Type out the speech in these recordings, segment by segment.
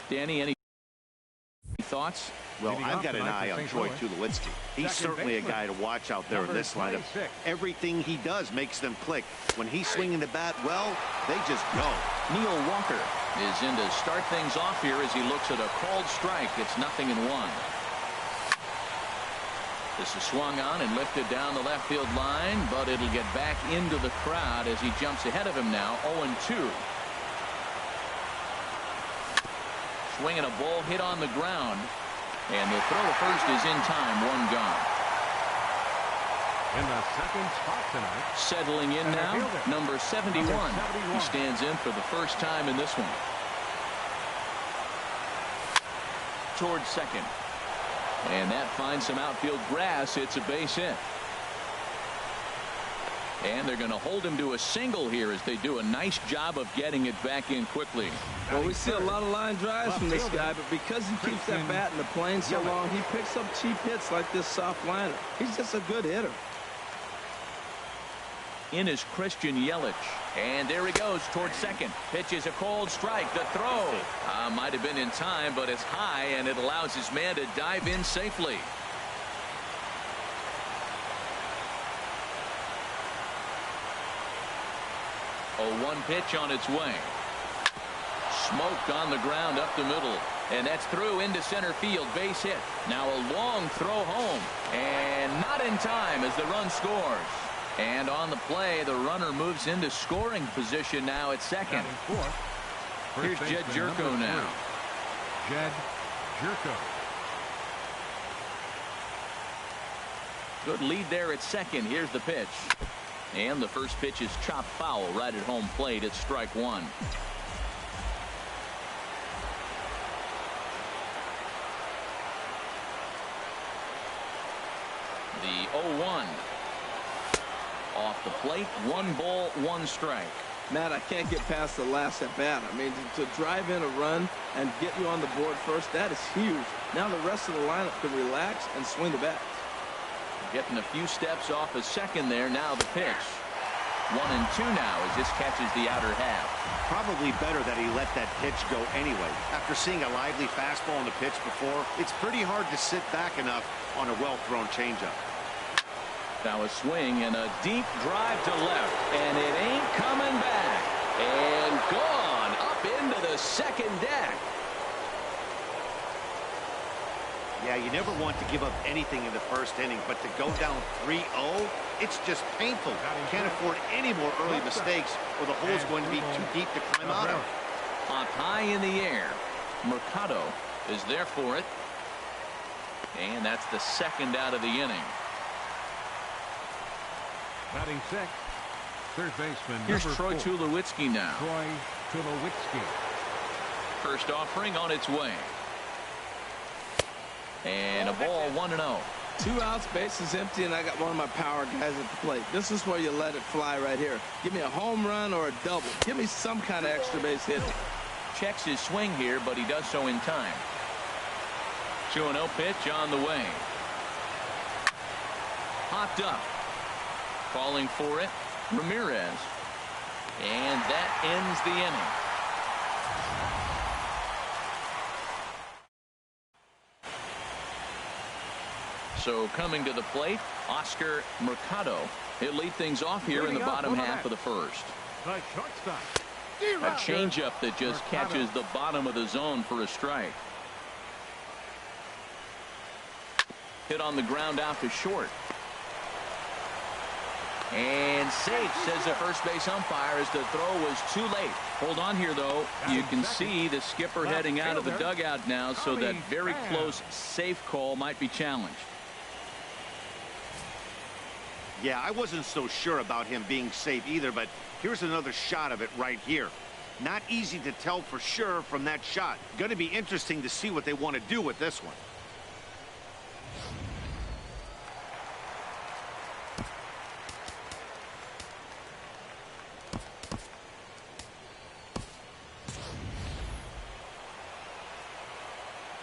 Danny, any thoughts? Well, I've got an eye on Troy Tulowitzki. He's certainly a guy to watch out there in this lineup. Everything he does makes them click. When he's swinging the bat, well, they just go. Neil Walker is in to start things off here as he looks at a called strike. It's 0-1. This is swung on and lifted down the left field line, but it'll get back into the crowd as he jumps ahead of him now. 0-2. Swinging a ball hit on the ground, and the throw to first is in time. 1 gone. In the second spot tonight, settling in now, number 71. He stands in for the first time in this one. Towards second, and that finds some outfield grass. It's a base hit. And they're going to hold him to a single here as they do a nice job of getting it back in quickly. Well, we see a lot of line drives from this guy, but because he keeps that bat in the plane so long, he picks up cheap hits like this soft liner. He's just a good hitter. In is Christian Yelich, and there he goes towards second. Pitches a cold strike. The throw might have been in time, but it's high, and it allows his man to dive in safely. A 1 pitch on its way. Smoked on the ground up the middle, and that's through into center field. Base hit. Now a long throw home, and not in time as the run scores. And on the play, the runner moves into scoring position now at second. Here's Jed Jerko now. Jed Jerko. Good lead there at second. Here's the pitch. And the first pitch is chopped foul right at home plate. It's strike 1. The 0-1. Off the plate. 1 ball, 1 strike. Matt, I can't get past the last at bat. I mean, to drive in a run and get you on the board first, that is huge. Now the rest of the lineup can relax and swing the bat. Getting a few steps off a second there. Now the pitch. 1-2 now as this catches the outer half. Probably better that he let that pitch go anyway. After seeing a lively fastball on the pitch before, it's pretty hard to sit back enough on a well-thrown changeup. Now a swing and a deep drive to left, and it ain't coming back. And gone up into the second deck. Yeah, you never want to give up anything in the first inning, but to go down 3-0, it's just painful. Can't afford any more early mistakes, or the hole's going to be too deep to climb out of. Up high in the air. Mercado is there for it. And that's the second out of the inning. Batting sixth, third baseman. Here's Troy Tulowitzki now. Troy Tulowitzki. First offering on its way. And a ball 1-0. 2 outs, bases empty, and I got one of my power guys at the plate. This is where you let it fly right here. Give me a home run or a double. Give me some kind of extra base hit. Checks his swing here, but he does so in time. 2-0 pitch on the way. Popped up. Calling for it, Ramirez. And that ends the inning. So coming to the plate, Oscar Mercado. He'll lead things off here in the bottom half of the first. The shortstop. A changeup that just catches the bottom of the zone for a strike. Hit on the ground out to short. And safe, says the first base umpire, as the throw was too late. Hold on here, though. You can see the skipper heading out of the dugout now, so that very close safe call might be challenged. Yeah, I wasn't so sure about him being safe either, but here's another shot of it right here. Not easy to tell for sure from that shot. Going to be interesting to see what they want to do with this one.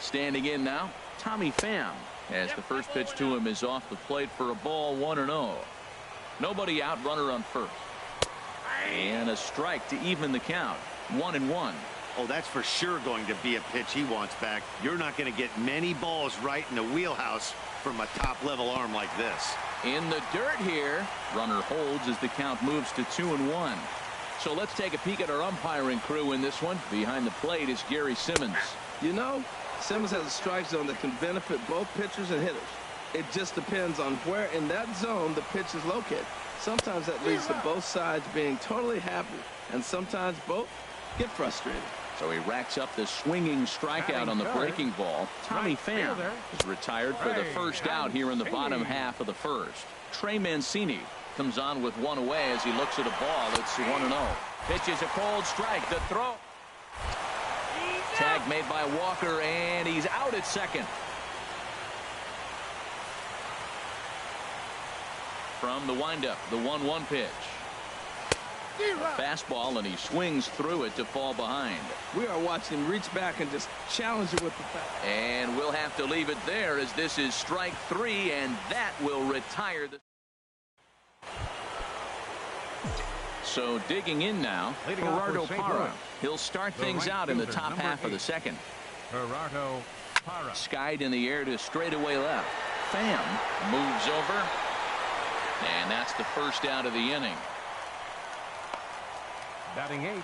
Standing in now, Tommy Pham, as the first pitch to him is off the plate for a ball 1-0. Nobody out, runner on first. And a strike to even the count. 1-1. Oh, that's for sure going to be a pitch he wants back. You're not going to get many balls right in the wheelhouse from a top-level arm like this. In the dirt here. Runner holds as the count moves to 2-1. So let's take a peek at our umpiring crew in this one. Behind the plate is Gary Simmons. You know, Simmons has a strike zone that can benefit both pitchers and hitters. It just depends on where in that zone the pitch is located. Sometimes that leads to both sides being totally happy, and sometimes both get frustrated. So he racks up the swinging strikeout on the breaking ball. Tommy Pham is retired for the first out here in the bottom half of the first. Trey Mancini comes on with one away as he looks at a ball. It's 1-0. Pitches a cold strike. The throw. Tag made by Walker, and he's out at second. From the windup, the 1-1 pitch. Fastball, and he swings through it to fall behind. We are watching him reach back and just challenge it with the fastball. And we'll have to leave it there as this is strike 3, and that will retire the. So digging in now, Gerardo Parra. He'll start things out in the top half of the second. Gerardo Parra. Skied in the air to straightaway left. Pham moves over, and that's the first out of the inning. Batting 8th,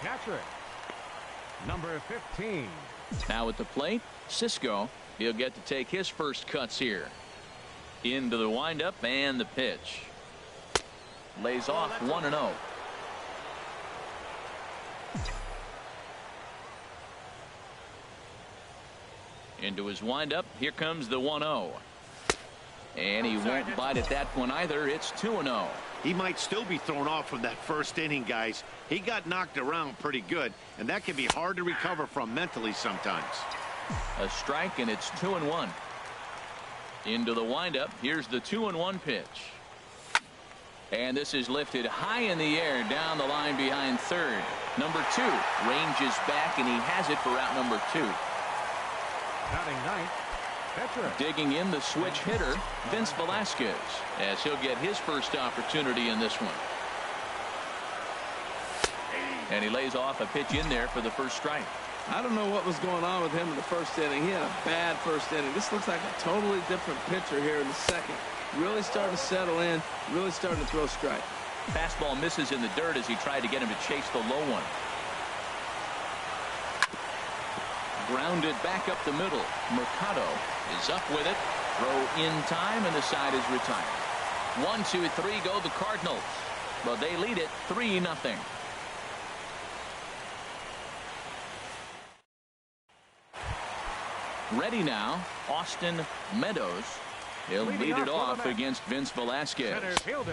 catcher, number 15. Now at the plate, Cisco. He'll get to take his first cuts here. Into the windup and the pitch. Lays off 1-0. Into his windup. Here comes the 1-0. And he won't bite at that one either. It's 2-0. He might still be thrown off from that first inning, guys. He got knocked around pretty good, and that can be hard to recover from mentally sometimes. A strike, and it's 2-1. Into the windup. Here's the 2-1 pitch. And this is lifted high in the air down the line behind third. Number 2 ranges back, and he has it for out number 2. Batting 9th, catcher. Digging in the switch hitter, Vince Velasquez, as he'll get his first opportunity in this one. And he lays off a pitch in there for the first strike. I don't know what was going on with him in the first inning. He had a bad first inning. This looks like a totally different pitcher here in the second. Really starting to settle in, really starting to throw strike. Fastball misses in the dirt as he tried to get him to chase the low one. Grounded back up the middle. Mercado is up with it. Throw in time, and the side is retired. 1, 2, 3 go the Cardinals. But they lead it 3-0. Ready now, Austin Meadows. He'll lead it off against Vince Velasquez.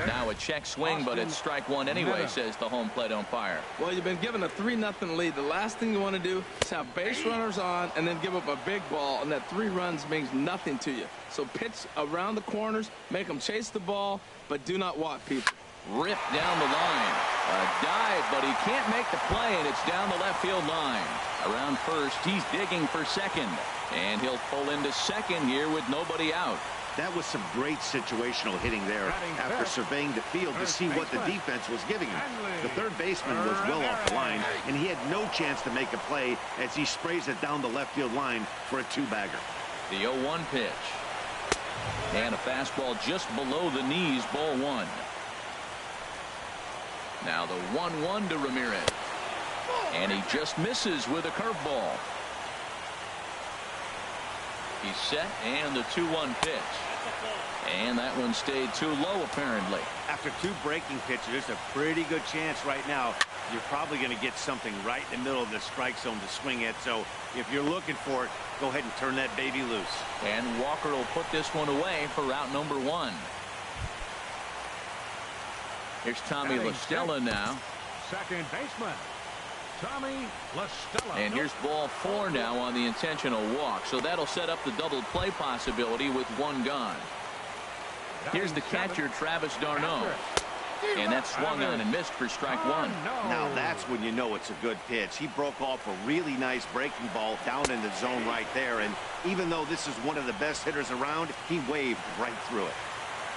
Now a check swing, but it's strike 1 anyway, says the home plate umpire. Well, you've been given a 3-0 lead. The last thing you want to do is have base runners on and then give up a big ball, and that 3 runs means nothing to you. So pitch around the corners, make them chase the ball, but do not walk people. Ripped down the line. A dive, but he can't make the play, and it's down the left field line. Around first, he's digging for second, and he'll pull into second here with nobody out. That was some great situational hitting there after surveying the field to see what the defense was giving him. The third baseman was well off the line, and he had no chance to make a play as he sprays it down the left field line for a 2-bagger. The 0-1 pitch. And a fastball just below the knees, ball 1. Now the 1-1 to Ramirez. And he just misses with a curveball. He's set, and the 2-1 pitch. And that one stayed too low, apparently. After 2 breaking pitches, there's a pretty good chance right now you're probably going to get something right in the middle of the strike zone to swing at. So if you're looking for it, go ahead and turn that baby loose. And Walker will put this one away for route number 1. Here's Tommy La Stella now. Second baseman, Tommy La Stella. And here's ball 4 now on the intentional walk. So that'll set up the double play possibility with 1 gone. Here's the catcher, Travis d'Arnaud. And that's swung on and missed for strike 1. Now that's when you know it's a good pitch. He broke off a really nice breaking ball down in the zone right there. And even though this is one of the best hitters around, he waved right through it.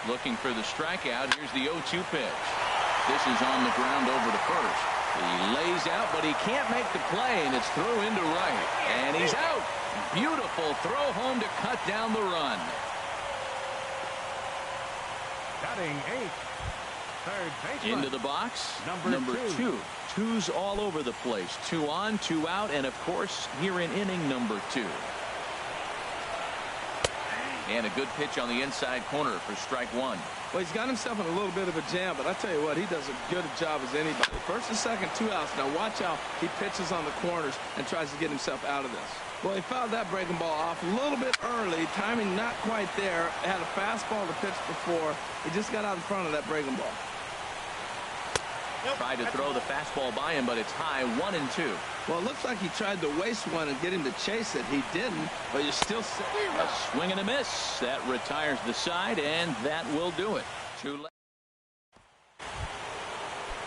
Looking for the strikeout. Here's the 0-2 pitch. This is on the ground over to first. He lays out, but he can't make the play, and it's through into right. And he's out. Beautiful throw home to cut down the run. Batting 8th. Third baseman. Into the box. Number two. Twos all over the place. 2 on, 2 out, and of course, here in inning number 2. And a good pitch on the inside corner for strike 1. Well, he's got himself in a little bit of a jam, but I tell you what, he does a good job as anybody. First and second, 2 outs. Now watch how he pitches on the corners and tries to get himself out of this. Well, he fouled that breaking ball off a little bit early. Timing not quite there. Had a fastball to pitch before. He just got out in front of that breaking ball. Tried to throw the fastball by him, but it's high, 1-2. Well, it looks like he tried to waste one and get him to chase it. He didn't, but you're still sitting. A swing and a miss. That retires the side, and that will do it.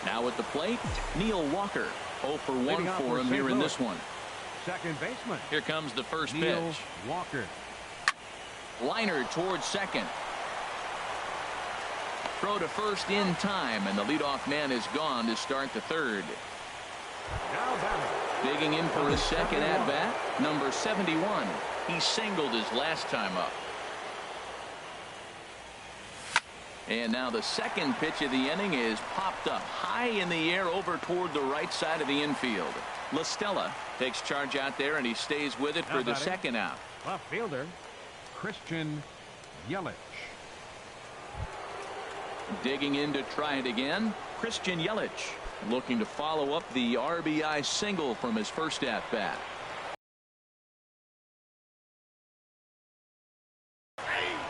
Now at the plate, Neil Walker. 0 for 1 for him here in this one. Second baseman. Here comes the first Neil pitch. Walker. Liner towards second. Throw to first in time, and the leadoff man is gone to start the third. Now batting. Digging in for his second at-bat, number 71. He singled his last time up. And now the second pitch of the inning is popped up high in the air over toward the right side of the infield. La Stella takes charge out there, and he stays with it for the second out. Left fielder, Christian Yelich. Digging in to try it again, Christian Yelich, looking to follow up the RBI single from his first at-bat.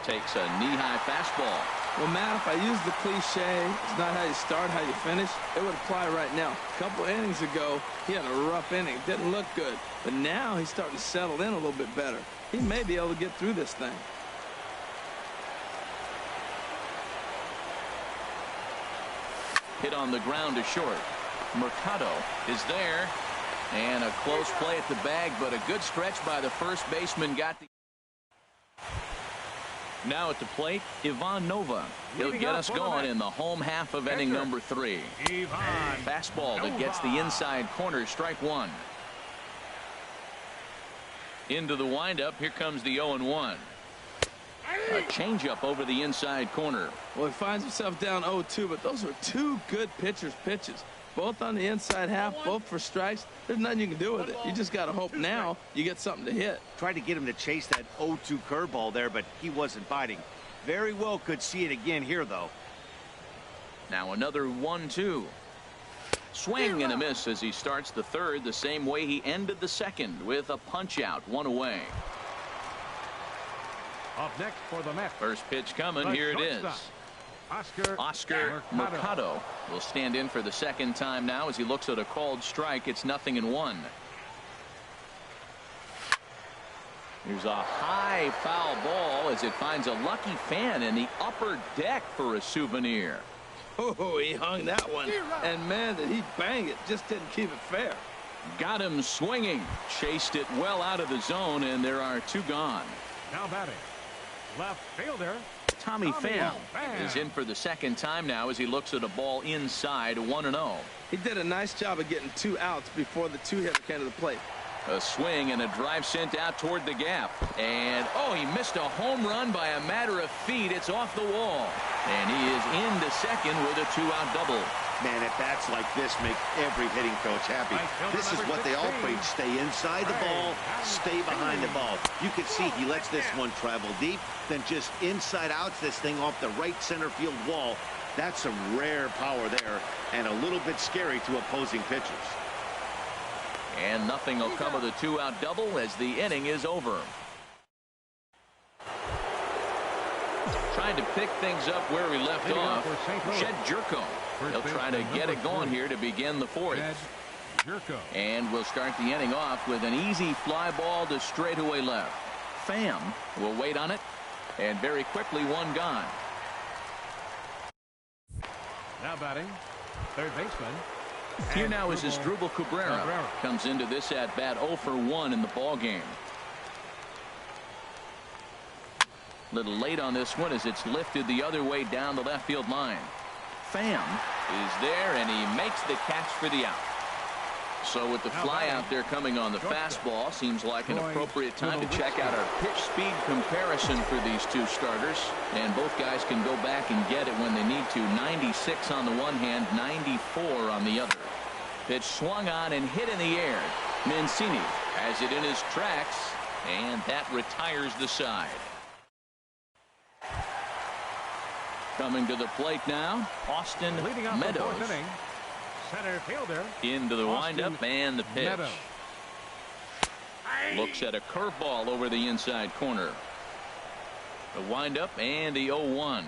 Takes a knee-high fastball. Well, Matt, if I use the cliche, it's not how you start, how you finish, it would apply right now. A couple innings ago, he had a rough inning. Didn't look good. But now he's starting to settle in a little bit better. He may be able to get through this thing. Hit on the ground to short. Mercado is there. And a close play at the bag, but a good stretch by the first baseman got the... Now at the plate, Ivan Nova. He'll get us going in the home half of inning number 3. Fastball that gets the inside corner, strike 1. Into the windup, here comes the 0-1. A changeup over the inside corner. Well, he finds himself down 0-2, but those are 2 good pitchers' pitches. Both on the inside half, both for strikes. There's nothing you can do with it. You just got to hope now you get something to hit. Tried to get him to chase that 0-2 curveball there, but he wasn't biting. Very well could see it again here, though. Now another 1-2. Swing and a miss as he starts the third the same way he ended the second, with a punch out, 1 away. Up next for the Mets. First pitch coming. Here it is. Oscar Mercado will stand in for the second time now as he looks at a called strike. It's 0-1. Here's a high foul ball as it finds a lucky fan in the upper deck for a souvenir. Oh, he hung that one. And, man, did he bang it. Just didn't keep it fair. Got him swinging. Chased it well out of the zone, and there are 2 gone. Now batting. Left fielder. Tommy Pham is in for the second time now as he looks at a ball inside, 1-0. He did a nice job of getting 2 outs before the 2-hitter came to the plate. A swing and a drive sent out toward the gap. And, oh, he missed a home run by a matter of feet. It's off the wall. And he is into second with a 2-out double. Man, at bats like this make every hitting coach happy. This is what they all preach. Stay inside the ball, stay behind the ball. You can see he lets this one travel deep, then just inside outs this thing off the right center field wall. That's some rare power there and a little bit scary to opposing pitchers. And nothing will come of the 2-out double as the inning is over. Trying to pick things up where we left off. Jed Jerko. He'll try to get it going here to begin the fourth. And we'll start the inning off with an easy fly ball to straightaway left. Pham will wait on it. And very quickly, 1 gone. Now batting. Third baseman. Here now is Asdrubal Cabrera. Comes into this at bat 0 for 1 in the ball game. Little late on this one as it's lifted the other way down the left field line. Pham is there, and he makes the catch for the out. So with the fly out there coming on the fastball, seems like an appropriate time to check out our pitch speed comparison for these two starters. And both guys can go back and get it when they need to. 96 on the one hand, 94 on the other. Pitch swung on and hit in the air. Mancini has it in his tracks, and that retires the side. Coming to the plate now, Austin Meadows. Center fielder into the windup and the pitch. Meadows. Looks at a curveball over the inside corner. The windup and the 0-1.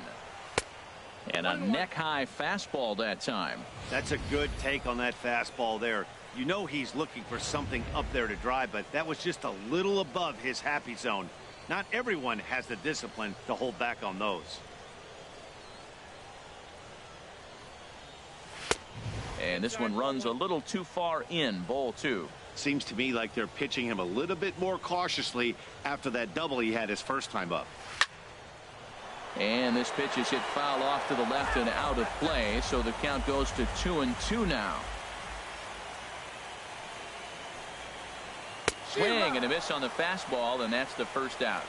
And a neck-high fastball that time. That's a good take on that fastball there. You know he's looking for something up there to drive, but that was just a little above his happy zone. Not everyone has the discipline to hold back on those. And this one runs a little too far in, ball 2. Seems to me like they're pitching him a little bit more cautiously after that double he had his first time up. And this pitch is hit foul off to the left and out of play, so the count goes to 2-2 now. Swing and a miss on the fastball, and that's the first out.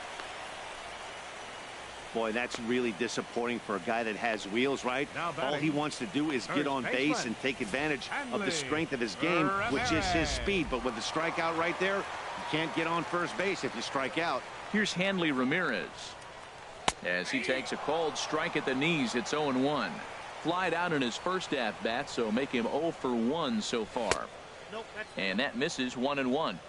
Boy, that's really disappointing for a guy that has wheels, right? All he wants to do is get on base and take advantage of the strength of his game, which is his speed. But with the strikeout right there, you can't get on first base if you strike out. Here's Hanley Ramirez as he takes a cold strike at the knees. It's 0-1. Flied out in his first at bat, so make him 0 for 1 so far. And that misses 1-1.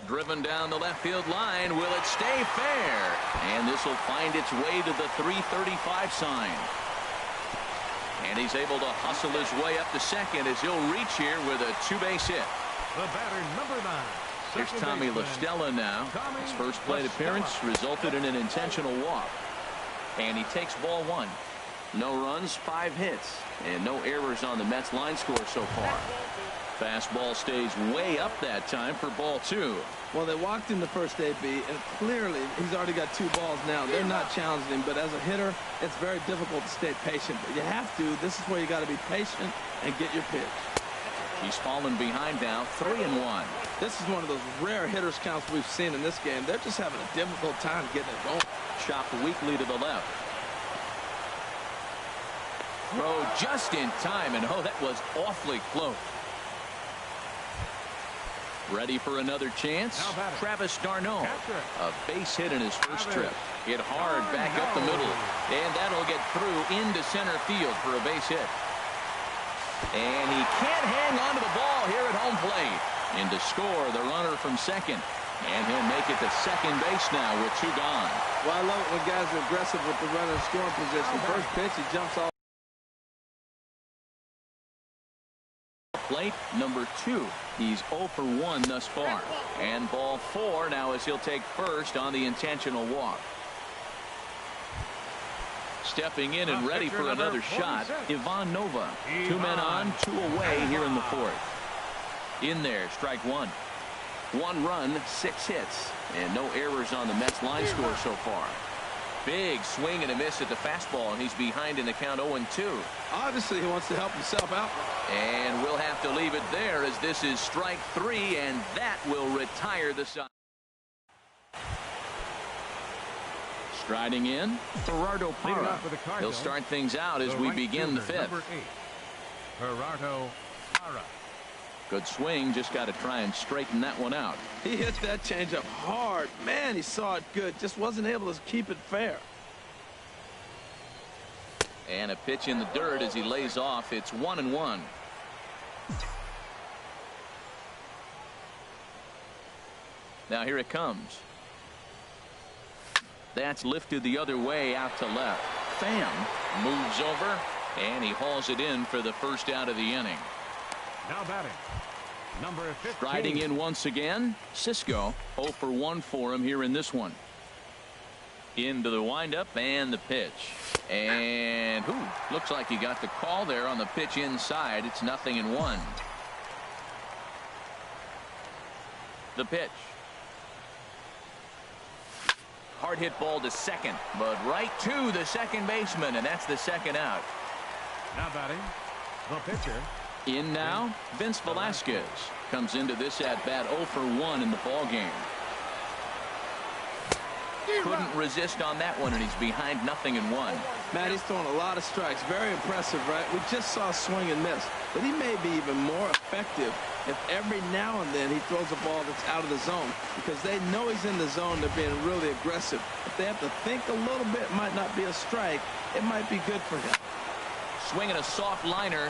Driven down the left field line. Will it stay fair? And this will find its way to the 335 sign. And he's able to hustle his way up to second as he'll reach here with a two-base hit. The batter, number 9. Here's Tommy LaStella now. His first plate appearance resulted in an intentional walk. And he takes ball 1. No runs, 5 hits, and no errors on the Mets line score so far. Fastball stays way up that time for ball 2. Well, they walked in the first AB, and clearly he's already got 2 balls now. They're not challenging him, but as a hitter, it's very difficult to stay patient. But you have to. This is where you got to be patient and get your pitch. He's fallen behind now, 3-1. This is one of those rare hitters counts we've seen in this game. They're just having a difficult time getting it going. Chopped weakly to the left. Throw just in time, and oh, that was awfully close. Ready for another chance? Travis d'Arnaud. A base hit in his first trip. Hit hard back up the middle. And that'll get through into center field for a base hit. And he can't hang on to the ball here at home plate. And to score the runner from second. And he'll make it to second base now with 2 gone. Well, I love it when guys are aggressive with the runner in scoring position. First pitch, he jumps off. Plate number 2. He's 0 for 1 thus far. And ball 4 now as he'll take first on the intentional walk. Stepping in and ready for another shot, Ivan Nova. 2 men on, 2 away here in the 4th. In there, strike 1. 1 run, 6 hits, and no errors on the Mets line score so far. Big swing and a miss at the fastball, and he's behind in the count 0-2. Obviously, he wants to help himself out. And we'll have to leave it there as this is strike 3, and that will retire the side. Striding in, Gerardo Parra. He'll start things out as we begin the 5th. Gerardo Parra. Good swing, just got to try and straighten that one out. He hit that changeup hard. Man, he saw it good. Just wasn't able to keep it fair. And a pitch in the dirt as he lays off. It's 1-1. Now here it comes. That's lifted the other way out to left. Pham moves over, and he hauls it in for the first out of the inning. Now batting, number 15. Striding in once again, Cisco. 0 for 1 for him here in this one. Into the windup and the pitch. And looks like he got the call there on the pitch inside. It's 0-1. The pitch. hard hit ball to second, but right to the second baseman, and that's the second out. Now batting, the pitcher. In now, Vince Velasquez comes into this at bat 0 for 1 in the ball game. Couldn't resist on that one, and he's behind 0-1. Matt, he's throwing a lot of strikes. Very impressive, right? We just saw a swing and miss, but he may be even more effective if every now and then he throws a ball that's out of the zone, because they know he's in the zone. They're being really aggressive. If they have to think a little bit, it might not be a strike. It might be good for him. Swinging a soft liner.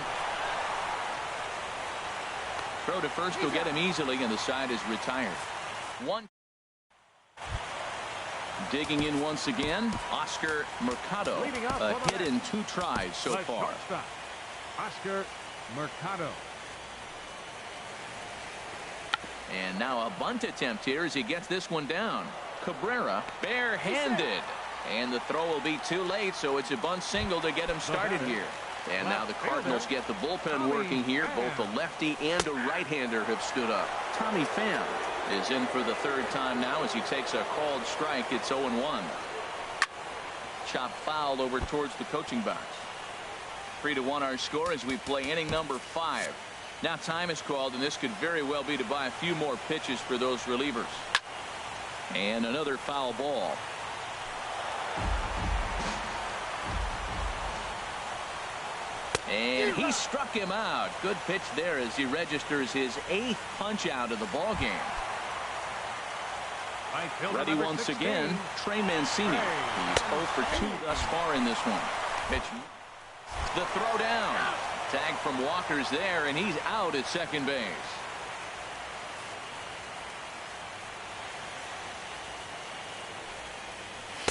Throw to first will get him easily, and the side is retired. One. Digging in once again, Oscar Mercado. A hit in 2 tries so far. Shortstop, Oscar Mercado. And now a bunt attempt here as he gets this one down. Cabrera barehanded. And the throw will be too late, so it's a bunt single to get him started here. And now the Cardinals get the bullpen working here. Both a lefty and a right-hander have stood up. Tommy Pham is in for the 3rd time now as he takes a called strike. It's 0-1. Chop foul over towards the coaching box. 3-1 our score as we play inning number 5. Now time is called, and this could very well be to buy a few more pitches for those relievers. And another foul ball. And he struck him out. Good pitch there as he registers his 8th punch out of the ball game. Ready once again, Trey Mancini. He's 0 for 2 thus far in this one. Pitch. The throw down. Tag from Walker's there, and he's out at second base.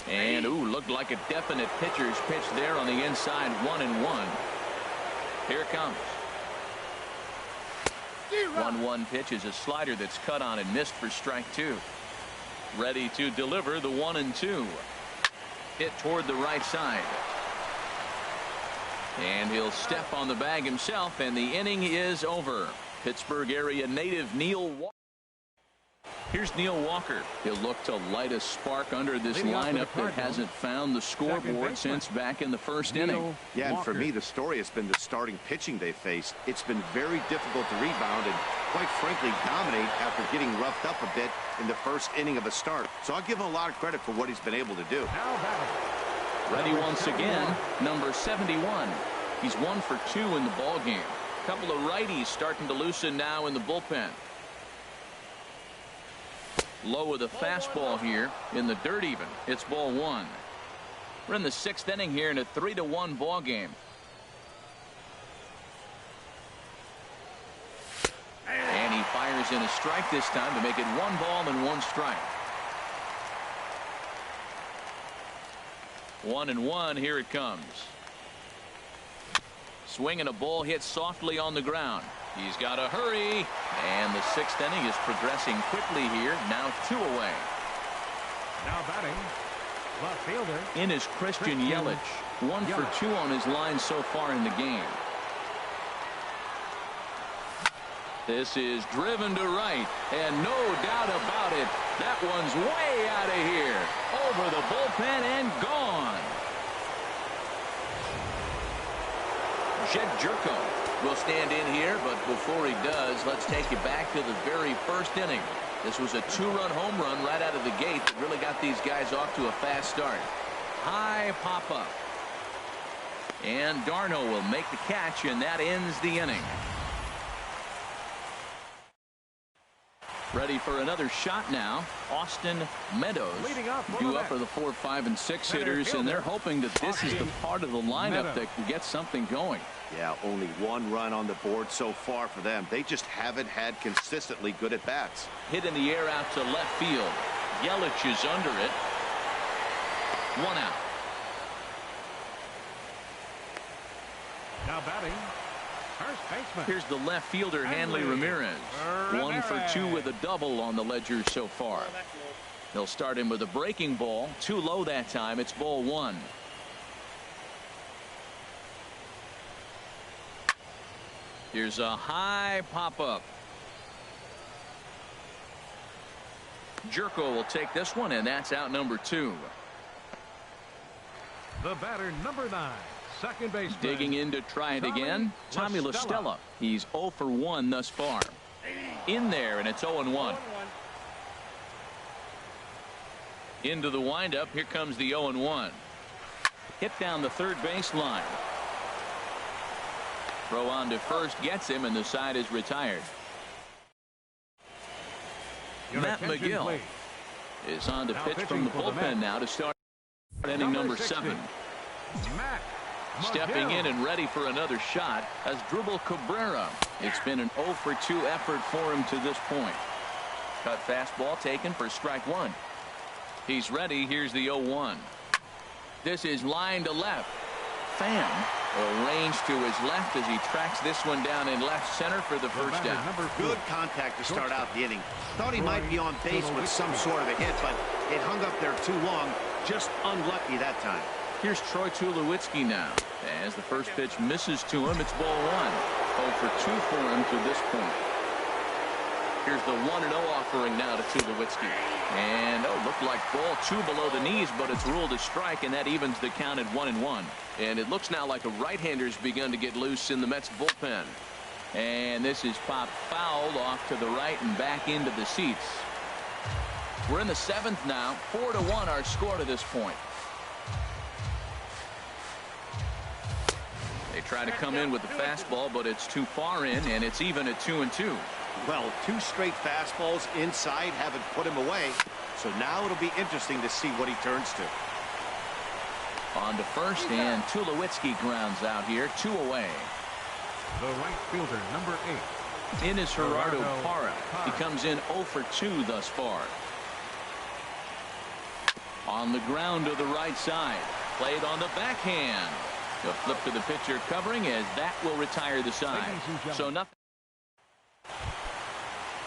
And ooh, looked like a definite pitcher's pitch there on the inside. 1-1. Here it comes. 1-1 pitch is a slider that's cut on and missed for strike 2. Ready to deliver the 1-2. Hit toward the right side. And he'll step on the bag himself, and the inning is over. Pittsburgh area native Neil Walker. Here's Neil Walker. He'll look to light a spark under this lineup that hasn't found the scoreboard since back in the 1st inning. Yeah, and for me, the story has been the starting pitching they faced. It's been very difficult to rebound and, quite frankly, dominate after getting roughed up a bit in the 1st inning of a start. So I'll give him a lot of credit for what he's been able to do. Ready once again, number 71. He's 1 for 2 in the ball game. A couple of righties starting to loosen now in the bullpen. Low with a fastball here in the dirt even. It's ball 1. We're in the 6th inning here in a 3-1 ball game. And he fires in a strike this time to make it 1 ball and 1 strike. 1-1. Here it comes. Swinging a ball hit softly on the ground. He's got to hurry, and the 6th inning is progressing quickly here. Now 2 away. Now batting, left fielder. In is Christian Yelich. 1 for 2 on his line so far in the game. This is driven to right, and no doubt about it, that one's way out of here. Over the bullpen and gone. Jed Jerko will stand in here, but before he does, let's take you back to the very 1st inning. This was a 2-run home run right out of the gate that really got these guys off to a fast start. High pop-up. And Darno will make the catch, and that ends the inning. Ready for another shot now. Austin Meadows due up for the 4, 5, and 6 hitters, and they're hoping that this is the part of the lineup that can get something going. Yeah, only 1 run on the board so far for them. They just haven't had consistently good at bats. Hit in the air out to left field. Yelich is under it. 1 out. Now batting, first baseman. Here's the left fielder, Hanley Ramirez. 1 for 2 with a double on the ledger so far. They'll start him with a breaking ball. Too low that time. It's ball 1. Here's a high pop-up. Jerko will take this one, and that's out number 2. The batter, number 9, second baseman. Digging in to try it again, Tommy La Stella. He's 0 for 1 thus far. In there, and it's 0-1. Into the windup. Here comes the 0-1. Hit down the third baseline. Throw on to first gets him, and the side is retired. Matt McGill is on to pitch from the bullpen now to start inning number 7. Stepping in and ready for another shot as Dribble Cabrera. It's been an 0 for 2 effort for him to this point. Cut fastball taken for strike 1. He's ready. Here's the 0-1. This is line to left. Pham arranged to his left as he tracks this one down in left center for the first down. Good contact to start out the inning. Thought he might be on base with some sort of a hit, but it hung up there too long. Just unlucky that time. Here's Troy Tulowitzki now. As the first pitch misses to him, it's ball 1. 0 for 2 for him to this point. Here's the 1-0 offering now to Tulowitzki. And looked like ball 2 below the knees, but it's ruled a strike, and that evens the count at 1-1. And it looks now like a right-hander's begun to get loose in the Mets bullpen. And this is popped foul off to the right and back into the seats. We're in the 7th now. 4-1 our score to this point. They try to come in with the fastball, but it's too far in, and it's even at 2-2. Well, 2 straight fastballs inside haven't put him away. So now it'll be interesting to see what he turns to. On to first, and Tulowitzki grounds out here. 2 away. The right fielder, number 8. In is Gerardo Parra. He comes in 0 for 2 thus far. On the ground to the right side. Played on the backhand. The flip to the pitcher covering as that will retire the side. So nothing.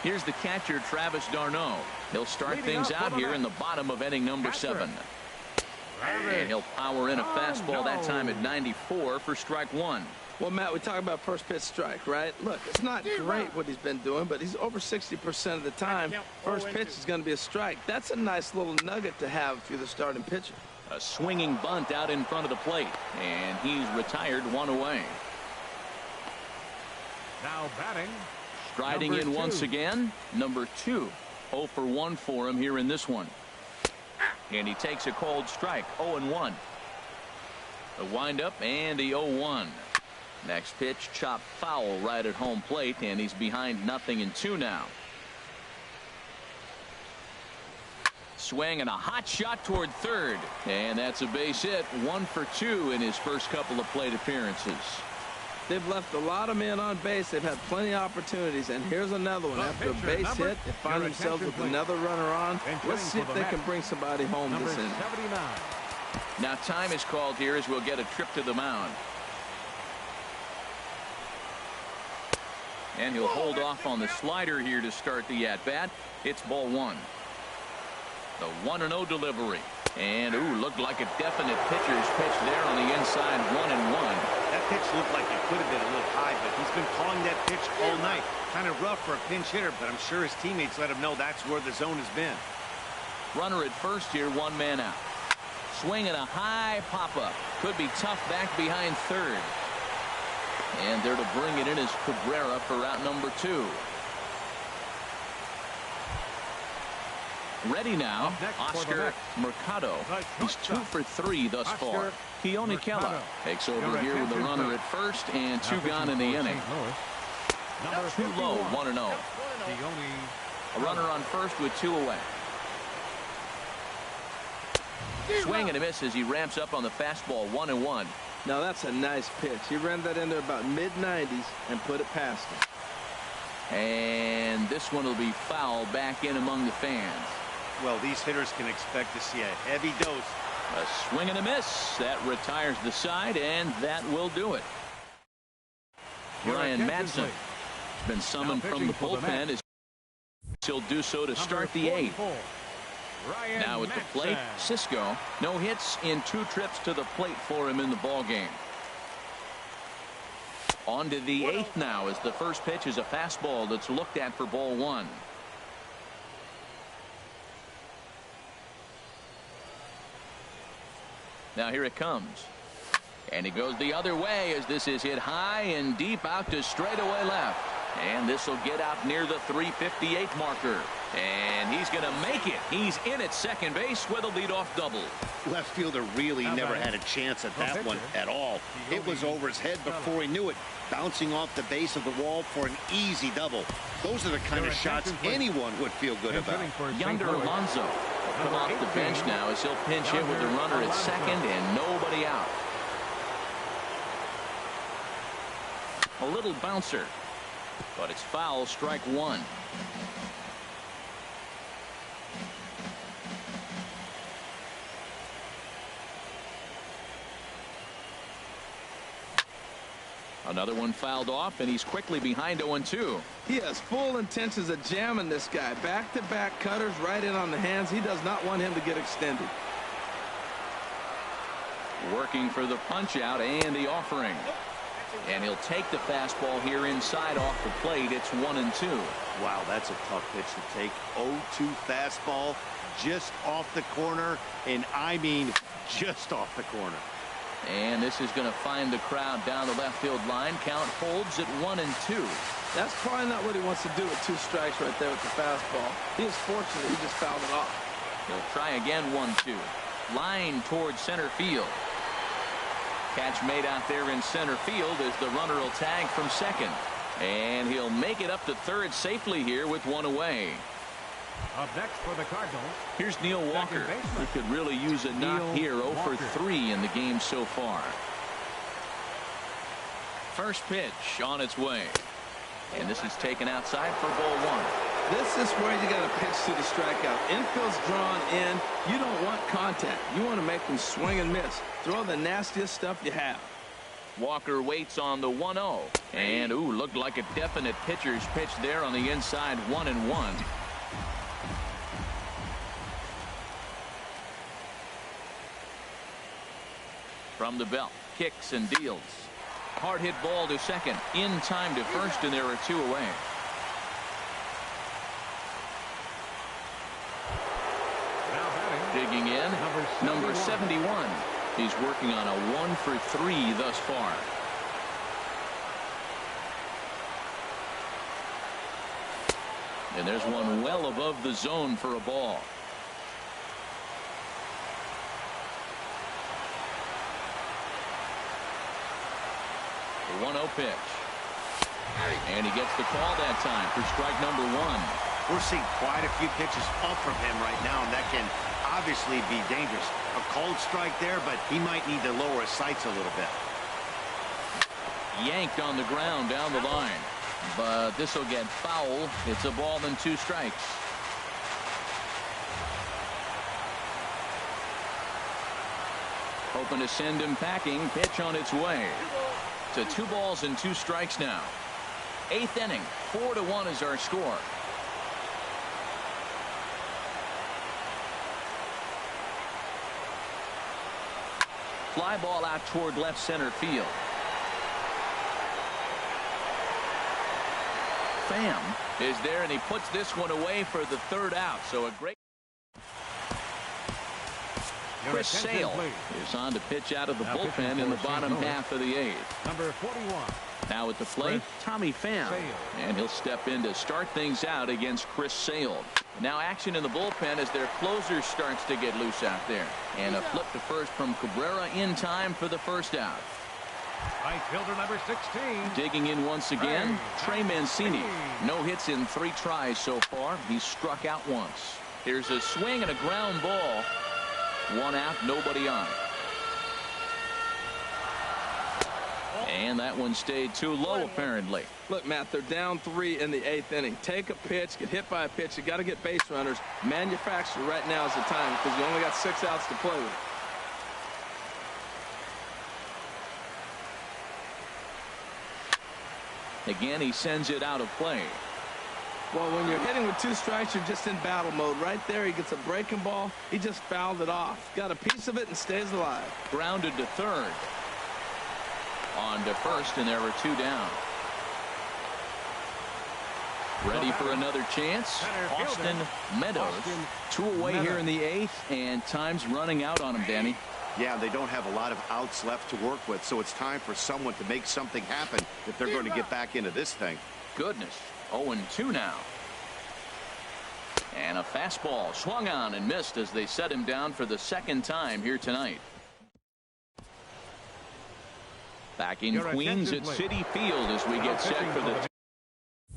Here's the catcher, Travis d'Arnaud. He'll start things out here in the bottom of inning number 7. And he'll power in a fastball that time at 94 for strike 1. Well, Matt, we talk about first pitch strike, right? Look, it's not great what he's been doing, but he's over 60% of the time. First pitch is going to be a strike. That's a nice little nugget to have if you're the starting pitcher. A swinging bunt out in front of the plate, and he's retired 1 away. Now batting. Striding in once again, number 2. 0 for 1 for him here in this one. And he takes a cold strike. 0-1. The windup and the 0-1. Next pitch, chopped foul right at home plate, and he's behind 0-2 now. Swing and a hot shot toward third, and that's a base hit. 1 for 2 in his first couple of plate appearances. They've left a lot of men on base. They've had plenty of opportunities, and here's another one. After a base hit, they find themselves with another runner on. Let's see if they can bring somebody home this inning. Now time is called here as we'll get a trip to the mound. And he'll hold off on the slider here to start the at-bat. It's ball 1. The 1-0 delivery. And, looked like a definite pitcher's pitch there on the inside. 1-1. That pitch looked like it could have been a little high, but he's been calling that pitch all night. Kind of rough for a pinch hitter, but I'm sure his teammates let him know that's where the zone has been. Runner at first here, 1 man out. Swing and a high pop-up. Could be tough back behind third. And there to bring it in is Cabrera for out number 2. Ready now, Oscar Mercado. He's 2 for 3 thus far. Keone Kela takes over here with a runner at first and 2 gone in the inning. Too low, 1-0. A runner on first with 2 away. Swing and a miss as he ramps up on the fastball. 1-1. Now that's a nice pitch. He ran that in there about mid-90s and put it past him. And this one will be foul back in among the fans. Well, these hitters can expect to see a heavy dose. A swing and a miss. That retires the side, and that will do it. Ryan Madsen has been summoned from the bullpen as he'll do so to start the 8th. Now at the plate, Cisco. No hits in 2 trips to the plate for him in the ballgame. On to the 8th now as the first pitch is a fastball that's looked at for ball 1. Now here it comes. And it goes the other way as this is hit high and deep out to straightaway left. And this will get out near the 358 marker. And he's going to make it. He's in at second base with a leadoff double. Left fielder really never had a chance at that one at all. It was over his head before he knew it, bouncing off the base of the wall for an easy double. Those are the kind of shots anyone would feel good about. Yonder Alonso will come off the bench now as he'll pinch hit with the runner at second and nobody out. A little bouncer, but it's foul, strike one. Another one fouled off, and he's quickly behind 0-2. He has full intentions of jamming this guy. Back-to-back cutters right in on the hands. He does not want him to get extended. Working for the punch out and the offering. And he'll take the fastball here inside off the plate. It's 1-2. Wow, that's a tough pitch to take. 0-2 fastball just off the corner, and I mean just off the corner. And this is going to find the crowd down the left field line. Count holds at 1-2. That's probably not what he wants to do with 2 strikes right there with the fastball. He is fortunate he just fouled it off. He'll try again. 1-2. Line towards center field. Catch made out there in center field as the runner will tag from second. And he'll make it up to third safely here with one away. Up next for the Cardinals. Here's Neil Walker. He could really use a knock here. 0 for 3 in the game so far. First pitch on its way. And this is taken outside for ball 1. This is where you got to pitch to the strikeout. Infield's drawn in. You don't want contact. You want to make them swing and miss. Throw the nastiest stuff you have. Walker waits on the 1-0. And, ooh, looked like a definite pitcher's pitch there on the inside. 1-1. From the belt, kicks and deals. Hard hit ball to second. In time to first, and there are 2 away. Digging in, number 71. He's working on a 1 for 3 thus far. And there's one well above the zone for a ball. The 1-0 pitch. And he gets the call that time for strike number 1. We're seeing quite a few pitches up from him right now, and that can obviously be dangerous. A cold strike there, but he might need to lower his sights a little bit. Yanked on the ground down the line. But this will get foul. It's a ball and 2 strikes. Hoping to send him packing. Pitch on its way. To 2 balls and 2 strikes now. 8th inning. 4-1 is our score. Fly ball out toward left center field. Pham is there, and he puts this one away for the 3rd out. So a great. Chris Sale is on to pitch out of the bullpen in the bottom half of the 8th. Number 41. Now at the plate, Tommy Pham. And he'll step in to start things out against Chris Sale. Now action in the bullpen as their closer starts to get loose out there. And a flip to first from Cabrera in time for the 1st out. Right fielder number 16. Digging in once again, Trey Mancini. No hits in 3 tries so far. He's struck out once. Here's a swing and a ground ball. 1 out, nobody on. And that one stayed too low, apparently. Look, Matt, they're down 3 in the 8th inning. Take a pitch, get hit by a pitch. You got to get base runners. Manufacture right now is the time because you only got 6 outs to play with. Again, he sends it out of play. Well, when you're hitting with 2 strikes, you're just in battle mode. Right there, he gets a breaking ball. He just fouled it off. Got a piece of it and stays alive. Grounded to 3rd. On to 1st, and there were 2 down. Ready for another chance. Austin Meadows. 2 away here in the 8th, and time's running out on him, Danny. Yeah, they don't have a lot of outs left to work with, so it's time for someone to make something happen if they're going to get back into this thing. Goodness. 0-2 now. And a fastball swung on and missed as they set him down for the second time here tonight. Back in Queens at Citi Field as we get set for the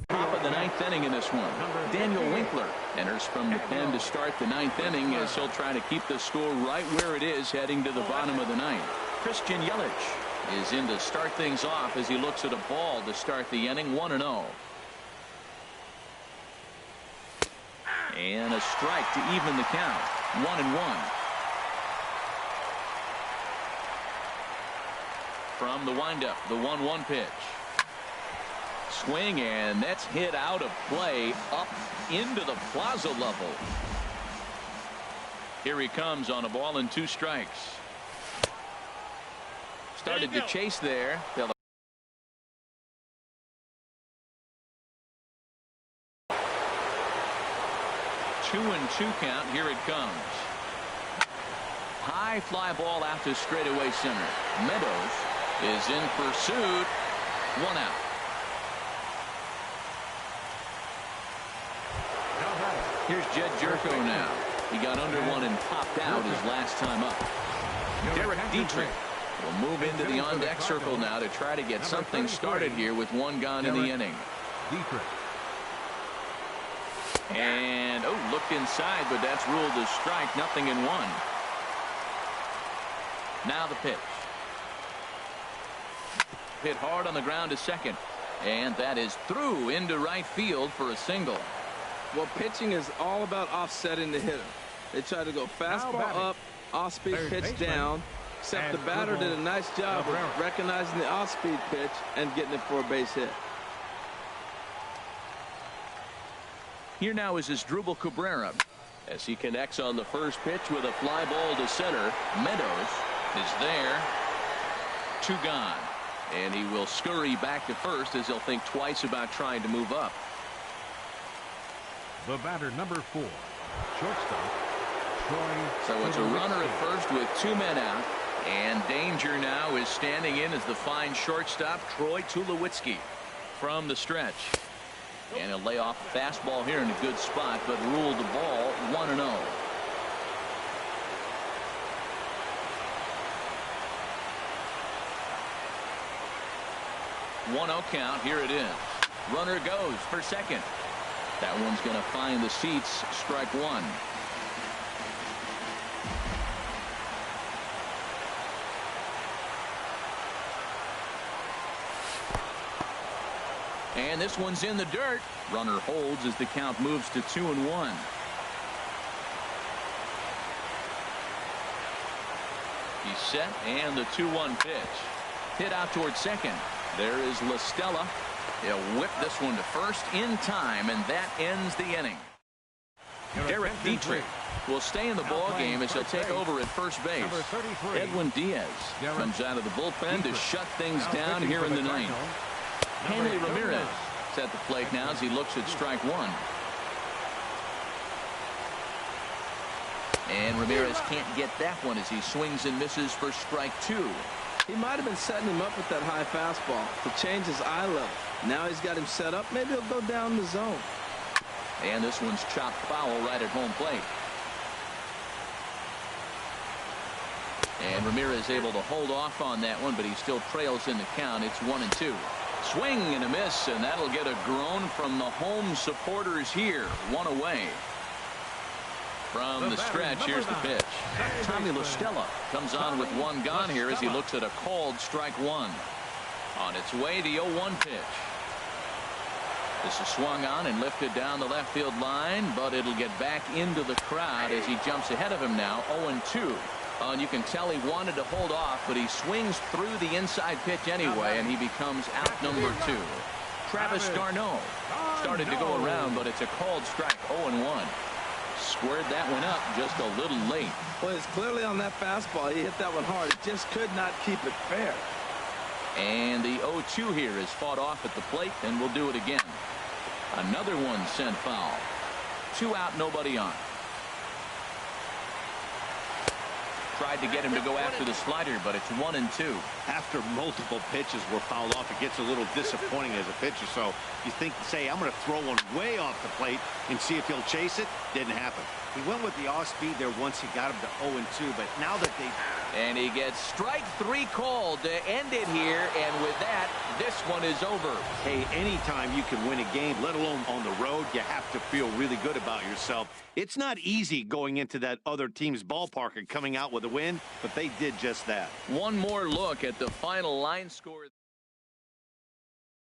top of the ninth inning in this one. Daniel Winkler enters from the pen to start the ninth inning as he'll try to keep the score right where it is heading to the bottom of the ninth. Christian Yelich is in to start things off as he looks at a ball to start the inning. 1-0. And a strike to even the count. 1-1. From the windup, the 1-1 pitch. Swing, and that's hit out of play up into the plaza level. Here he comes on a ball and 2 strikes. Started to chase there. They'll 2-2 count. Here it comes. High fly ball out to straightaway center. Meadows is in pursuit. 1 out. Here's Jed Jerko now. He got under one and popped out his last time up. Derek Dietrich will move into the on-deck circle now to try to get something started here with 1 gone in the inning. And, looked inside, but that's ruled a strike. Nothing in 1. Now the pitch. Hit hard on the ground to second. And that is through into right field for a single. Well, pitching is all about offsetting the hitter. They try to go fastball up, off-speed pitch down, except the batter did a nice job of recognizing the off-speed pitch and getting it for a base hit. Here now is Asdrubal Cabrera as he connects on the first pitch with a fly ball to center. Meadows is there. 2 gone. And he will scurry back to first as he'll think twice about trying to move up. The batter, number 4, shortstop, Troy. So it's a runner at first with 2 men out. And danger now is standing in as the fine shortstop, Troy Tulowitzki, from the stretch. And he'll lay off a fastball here in a good spot, but ruled the ball 1-0. Count. Here it is. Runner goes for second. That one's going to find the seats. Strike 1. And this one's in the dirt. Runner holds as the count moves to 2-1. He's set, and the 2-1 pitch. Hit out towards second. There is La Stella. He'll whip this one to first in time, and that ends the inning. Derek Dietrich will stay in the ball game as he'll take over at first base. Edwin Diaz comes out of the bullpen to shut things down here in the ninth. Hanley Ramirez is at the plate now as he looks at strike 1. And Ramirez can't get that one as he swings and misses for strike 2. He might have been setting him up with that high fastball to change his eye level. Now he's got him set up. Maybe he'll go down the zone. And this one's chopped foul right at home plate. And Ramirez able to hold off on that one, but he still trails in the count. It's 1-2. Swing and a miss, and that'll get a groan from the home supporters here. 1 away. From the stretch, here's the pitch. Tommy La Stella comes on with 1 gone here as he looks at a called strike 1. On its way, the 0-1 pitch. This is swung on and lifted down the left field line, but it'll get back into the crowd as he jumps ahead of him now. 0-2. And you can tell he wanted to hold off, but he swings through the inside pitch anyway, and he becomes out number 2. Travis d'Arnaud started to go around, but it's a called strike. 0-1. Squared that one up just a little late. Well, it's clearly on that fastball. He hit that one hard. It just could not keep it fair. And the 0-2 here is fought off at the plate, and we'll do it again. Another one sent foul. 2 out, nobody on. tried to get him to go after the slider, but it's 1-2. After multiple pitches were fouled off, it gets a little disappointing as a pitcher. So you think, say, I'm going to throw one way off the plate and see if he'll chase it. Didn't happen. He went with the off-speed there once he got him to 0-2, but now that they... And he gets strike 3 called to end it here, and with that, this one is over. Hey, anytime you can win a game, let alone on the road, you have to feel really good about yourself. It's not easy going into that other team's ballpark and coming out with a win, but they did just that. One more look at the final line score.